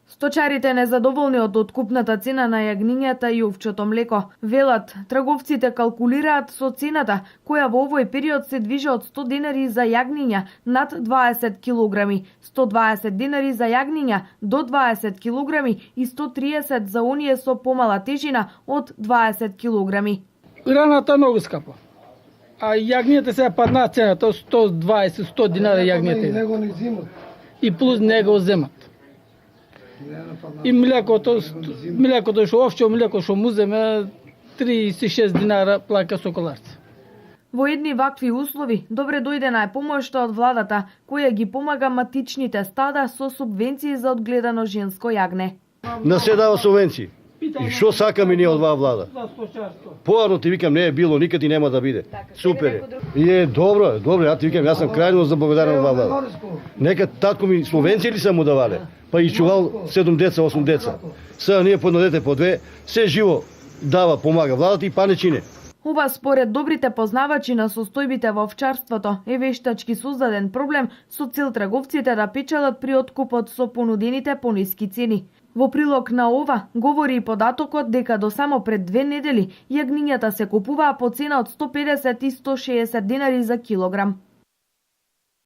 Сточарите незадоволни од откупната цена на јагнињата и овчето млеко. Велат, трговците калкулираат со цената, која во овој период се движи од 100 денари за јагниња над 20 килограми, 120 денари за јагниња до 20 килограми и 130 за оние со помала тежина од 20 килограми. Храната многу скапа. А јагнијата сега падна цената 120-100 динари јагнијата. И плюс него земат. И млекото што овче млеко што му земе 36 динара плаќа соколарци. Во едни вакви услови добре дојдена е помошта од владата, која ги помага матичните стада со субвенции за одгледано женско јагне. На се дава субвенции. И што сакаме ние од оваа влада? Поарно ти викам, не е било, никад и нема да биде. Супер е. Добро, ја ти викам, јас сум крајно заблагодарен од оваа влада. Нека татко ми субвенции ли са му давале? Па и чувал 7 деца, 8 деца. Сега ние по едно дете по две, се живо дава, помага владата и па не чине. Ова според добрите познавачи на состојбите во овчарството е вештачки создаден проблем со цел трговците да печелат при откупот со понудените пониски цени. Во прилог на ова говори и податокот дека до само пред 2 недели јагнињата се купуваа по цена од 150 и 160 денари за килограм.